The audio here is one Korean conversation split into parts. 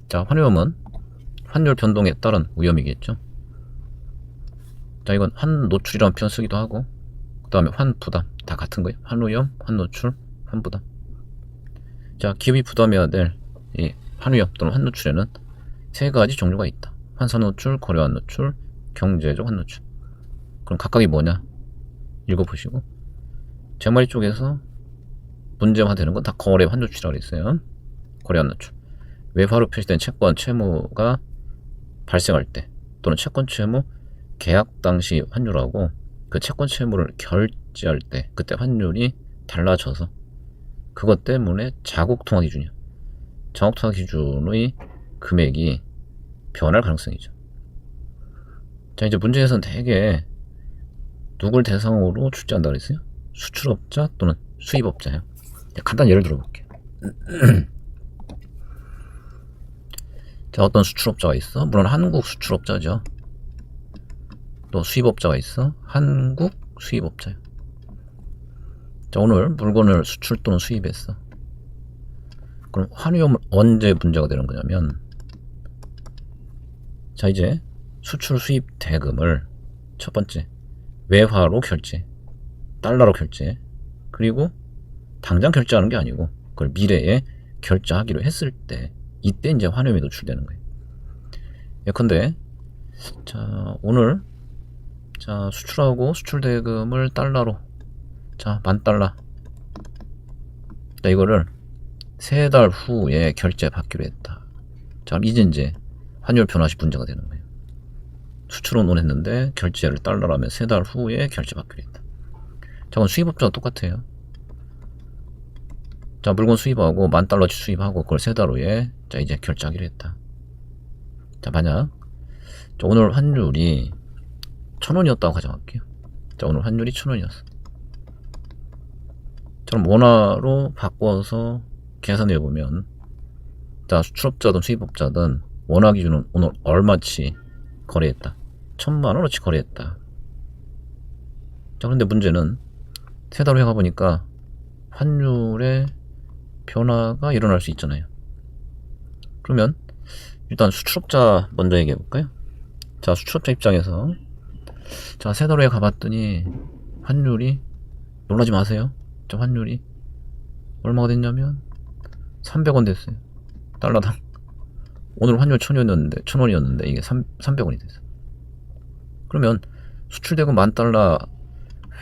자, 환위험은 환율 변동에 따른 위험이겠죠. 자, 이건 환노출이라는 표현 쓰기도 하고, 그 다음에 환부담 다 같은 거예요. 환위험, 환노출, 환부담. 자, 기업이 부담해야 될 이 환위험 또는 환노출에는 세 가지 종류가 있다. 환산노출, 거래환노출, 경제적 환노출. 그럼 각각이 뭐냐? 읽어보시고, 제머리 쪽에서 문제화되는 건 다 거래 환노출이라고 했어요. 거래 환노출. 외화로 표시된 채권 채무가 발생할 때, 또는 채권 채무 계약 당시 환율하고 그 채권 채무를 결제할 때 그때 환율이 달라져서 그것 때문에 자국 통화 기준이야. 자국 통화 기준의 금액이 변할 가능성이죠. 자, 이제 문제에서는 대개 누굴 대상으로 출제한다 그랬어요? 수출업자 또는 수입업자예요. 간단히 예를 들어볼게요. 자, 어떤 수출업자가 있어? 물론 한국 수출업자죠. 또 수입업자가 있어? 한국 수입업자예요. 자, 오늘 물건을 수출 또는 수입했어. 그럼 환위험은 언제 문제가 되는 거냐면, 자, 이제 수출 수입 대금을 첫 번째 외화로 결제, 달러로 결제, 그리고 당장 결제하는 게 아니고 그걸 미래에 결제하기로 했을 때, 이때 이제 환위험이 노출되는 거예요. 예컨대 자, 오늘 자, 수출하고 수출 대금을 달러로, 자, $10,000. 자, 이거를 3달 후에 결제 받기로 했다. 자, 그럼 이제 환율 변화 시 문제가 되는 거예요. 수출은 원했는데 결제를 달러라면 3달 후에 결제 받기로 했다. 자, 그럼 수입업자가 똑같아요. 자, 물건 수입하고 $10,000치 수입하고 그걸 3달 후에 자, 이제 결제하기로 했다. 자, 만약 자, 오늘 환율이 1,000원이었다고 가정할게요. 자, 오늘 환율이 1,000원이었어. 그럼 원화로 바꿔서 계산해 보면, 자, 수출업자든 수입업자든 원화 기준은 오늘 얼마치 거래했다? 1,000만원어치 거래했다. 자, 그런데 문제는 3달 후에 가보니까 환율의 변화가 일어날 수 있잖아요. 그러면 일단 수출업자 먼저 얘기해 볼까요? 자, 수출업자 입장에서 자, 3달 후에 가봤더니 환율이, 놀라지 마세요. 저 환율이 얼마가 됐냐면 300원 됐어요. 달러당. 오늘 환율 1,000원이었는데 이게 300원이 됐어요. 그러면 수출대금 $10,000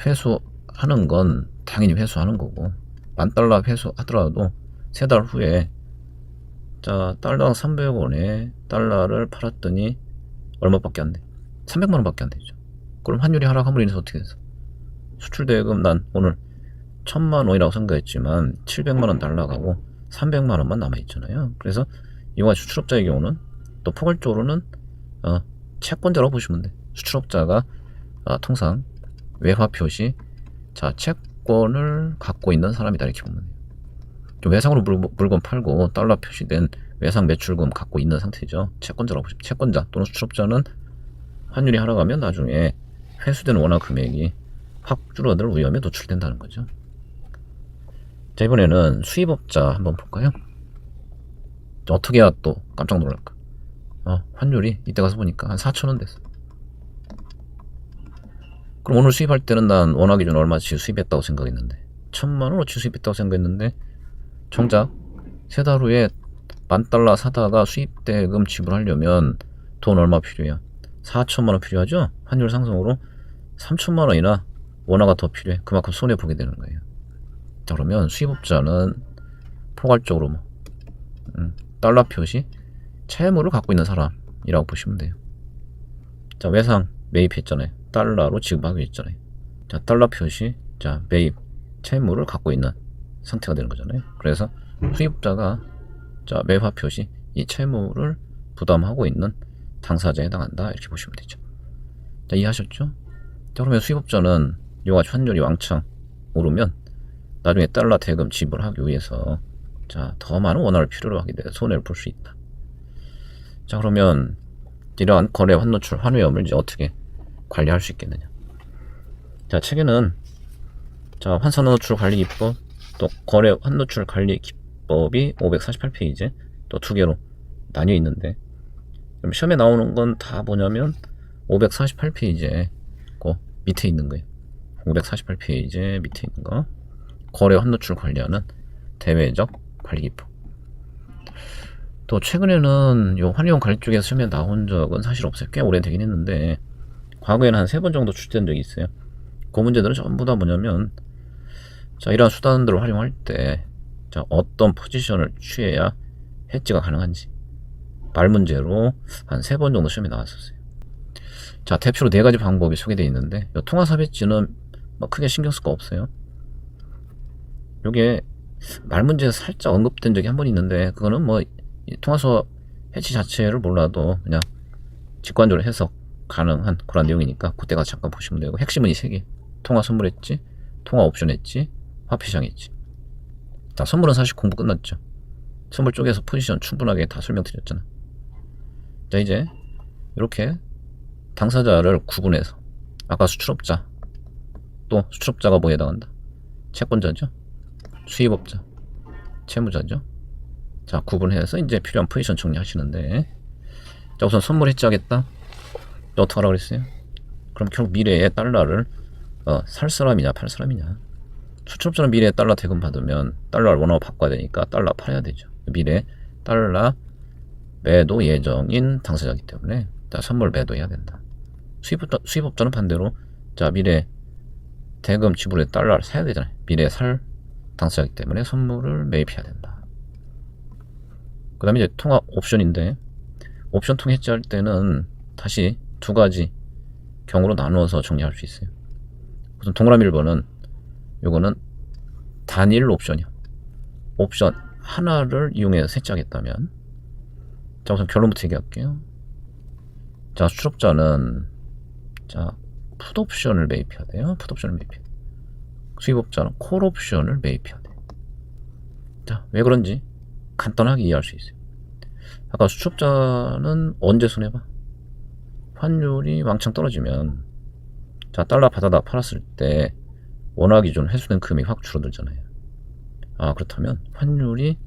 회수하는 건 당연히 회수하는 거고, $10,000 회수하더라도 3달 후에 자, 달러당 300원에 달러를 팔았더니 얼마밖에 안 돼? 300만원밖에 안 되죠. 그럼 환율이 하락함으로 인해서 어떻게 됐어? 수출대금 난 오늘 1,000만원이라고 생각했지만 700만원 날라가고 300만원만 남아있잖아요. 그래서 이와 수출업자의 경우는 또 포괄적으로는 채권자라고 보시면 돼. 수출업자가 통상 외화 표시, 자, 채권을 갖고 있는 사람이다 이렇게 보면 돼요. 좀 외상으로 물건 팔고 달러 표시된 외상 매출금 갖고 있는 상태죠. 채권자라고 보시면, 채권자 또는 수출업자는 환율이 하락하면 나중에 회수된 원화 금액이 확 줄어들 위험에 노출된다는 거죠. 자, 이번에는 수입업자 한번 볼까요? 어떻게 해야 또 깜짝 놀랄까? 환율이 이때 가서 보니까 한 4,000원 됐어. 그럼 오늘 수입할 때는 난 원화 기준 얼마치 수입했다고 생각했는데, 1,000만원어치 수입했다고 생각했는데, 정작 3달 후에 $10,000 사다가 수입대금 지불하려면 돈 얼마 필요해요? 4천만원 필요하죠? 환율 상승으로 3천만원이나 원화가 더 필요해. 그만큼 손해보게 되는 거예요. 자, 그러면 수입업자는 포괄적으로 달러 표시 채무를 갖고 있는 사람이라고 보시면 돼요. 자, 외상 매입했잖아요. 달러로 지급하기로 했잖아요. 자, 달러 표시, 자, 매입 채무를 갖고 있는 상태가 되는 거잖아요. 그래서 수입업자가 자, 매화 표시 이 채무를 부담하고 있는 당사자에 해당한다 이렇게 보시면 되죠. 자, 이해하셨죠? 자, 그러면 수입업자는 이와 환율이 왕창 오르면 나중에 달러 대금 지불하기 위해서 자, 더 많은 원화를 필요로 하게 돼 손해를 볼 수 있다. 자, 그러면 이러한 거래 환노출 환위험을 이제 어떻게 관리할 수 있겠느냐? 자, 책에는 자, 환산노출 관리 기법, 또 거래 환노출 관리 기법이 548페이지 또 2개로 나뉘어 있는데, 그럼 시험에 나오는 건 다 뭐냐면 548페이지에 그 밑에 있는 거예요. 548페이지 밑에 있는 거, 거래 환노출 관리하는 대외적 관리기법. 또 최근에는 요 환이용 관리 쪽에서 시험에 나온 적은 사실 없어요. 꽤 오래되긴 했는데 과거에는 한 3번 정도 출제된 적이 있어요. 그 문제들은 전부 다 뭐냐면, 자, 이러한 수단들을 활용할 때, 자, 어떤 포지션을 취해야 해지가 가능한지 말 문제로 한 3번 정도 시험에 나왔었어요. 자, 대표로 4가지 방법이 소개되어 있는데, 요 통화삽 해지는 뭐 크게 신경 쓸 거 없어요. 요게 말 문제에서 살짝 언급된 적이 한 번 있는데, 그거는 뭐 통화삽 해지 자체를 몰라도 그냥 직관적으로 해석 가능한 그런 내용이니까 그때가 잠깐 보시면 되고, 핵심은 이 3개. 통화 선물 했지, 통화 옵션 했지, 화폐 시장 했지. 자, 선물은 사실 공부 끝났죠. 선물 쪽에서 포지션 충분하게 다 설명드렸잖아. 자, 이제 이렇게 당사자를 구분해서, 아까 수출업자, 또 수출업자가 뭐에 해당한다? 채권자죠, 수입업자, 채무자죠. 자, 구분해서 이제 필요한 포지션 정리하시는데, 자, 우선 선물 해지하겠다. 어떻게 하라고 그랬어요? 그럼 결국 미래에 달러를 살 사람이냐 팔 사람이냐. 수출업자는 미래에 달러 대금 받으면 달러를 원화로 바꿔야 되니까 달러 팔아야 되죠. 미래에 달러 매도 예정인 당사자이기 때문에, 자, 선물 매도해야 된다. 수입업자는 반대로, 자, 미래 대금 지불에 달러를 사야 되잖아요. 미래에 살 당사자이기 때문에 선물을 매입해야 된다. 그 다음에 이제 통화 옵션인데, 옵션 통해 해지할 때는 다시 2가지 경우로 나누어서 정리할 수 있어요. 우선 동그라미 1번은 요거는 단일 옵션이요. 옵션 하나를 이용해서 해지하겠다면, 자, 우선 결론부터 얘기할게요. 자, 수출업자는, 자, 풋옵션을 매입해야 돼요. 풋옵션을 매입해야 돼요. 수입업자는 콜옵션을 매입해야 돼요. 자, 왜 그런지 간단하게 이해할 수 있어요. 아까 수출업자는 언제 손해봐? 환율이 왕창 떨어지면, 자, 달러 받아다 팔았을 때 원화 기준 회수된 금액이 확 줄어들잖아요. 아, 그렇다면 환율이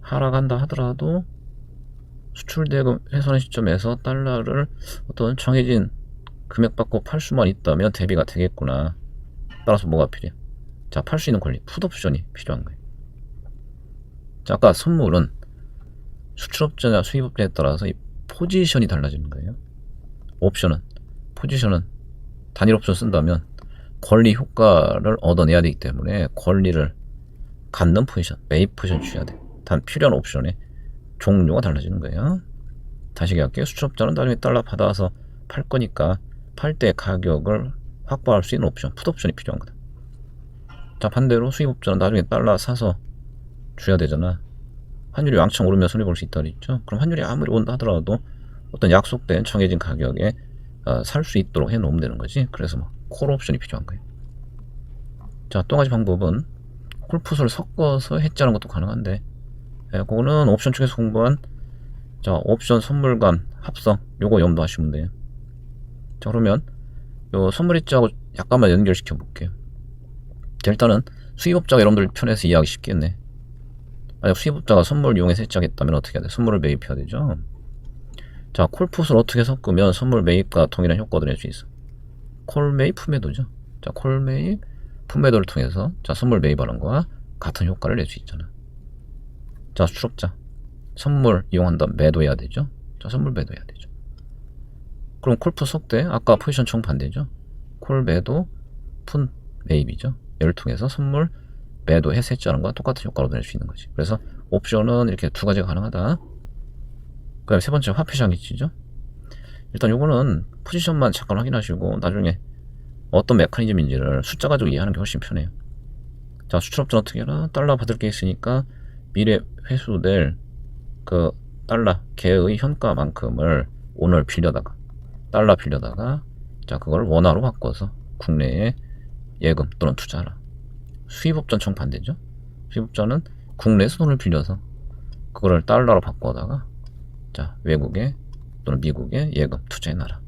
하락한다 하더라도 수출대금 회수하는 시점에서 달러를 어떤 정해진 금액 받고 팔 수만 있다면 대비가 되겠구나. 따라서 뭐가 필요해? 자, 팔 수 있는 권리, 풋옵션이 필요한 거예요. 자, 아까 선물은 수출업자냐 수입업자에 따라서 이 포지션이 달라지는 거예요. 옵션은, 포지션은 단일 옵션 쓴다면 권리 효과를 얻어내야 되기 때문에 권리를 갖는 포지션, 매입 포지션 취해야 돼. 단 필요한 옵션의 종류가 달라지는 거예요. 다시 얘기할게요. 수출업자는 나중에 달러 받아서 팔 거니까 팔 때 가격을 확보할 수 있는 옵션, 풋옵션이 필요한 거다. 자, 반대로 수입업자는 나중에 달러 사서 줘야 되잖아. 환율이 왕창 오르면 손해볼 수 있다 그랬죠. 그럼 환율이 아무리 온다 하더라도 어떤 약속된 정해진 가격에 살 수 있도록 해놓으면 되는 거지. 그래서 뭐 콜옵션이 필요한 거예요. 자, 또 한 가지 방법은 콜풋을 섞어서 해지하는 것도 가능한데, 그거는 옵션 쪽에서 공부한, 자, 옵션 선물 간 합성, 요거 염두하시면 돼요. 자, 그러면 요 선물 해지하고 약간만 연결시켜 볼게요. 자, 일단은 수입업자가 여러분들 편해서 이해하기 쉽겠네. 만약 수입업자가 선물 이용해서 해지하겠다면 어떻게 해야 돼? 선물을 매입해야 되죠. 자, 콜풋을 어떻게 섞으면 선물 매입과 동일한 효과를 낼 수 있어? 콜 매입, 품매도죠. 자, 콜 매입, 품매도를 통해서, 자, 선물 매입하는 거와 같은 효과를 낼 수 있잖아. 자, 수출업자 선물 이용한다 매도해야 되죠. 자, 선물 매도해야 되죠. 그럼 콜풋 섞대 아까 포지션 정반대죠. 콜 매도, 푼 매입이죠. 얘를 통해서 선물 매도해서 해지하는 거와 똑같은 효과로 낼 수 있는 거지. 그래서 옵션은 이렇게 2가지가 가능하다. 그 다음에 3번째 화폐 시장 해지죠. 일단 요거는 포지션만 잠깐 확인하시고 나중에 어떤 메커니즘인지를 숫자 가지고 이해하는 게 훨씬 편해요. 자, 수출업자는 어떻게 해라? 달러 받을 게 있으니까 미래 회수될 그 달러 개의 현가만큼을 오늘 빌려다가, 달러 빌려다가, 자, 그걸 원화로 바꿔서 국내에 예금 또는 투자하라. 수입업자는 정반대죠. 수입업자는 국내에서 돈을 빌려서 그거를 달러로 바꿔다가, 자, 외국에 또는 미국에 예금 투자해놔라.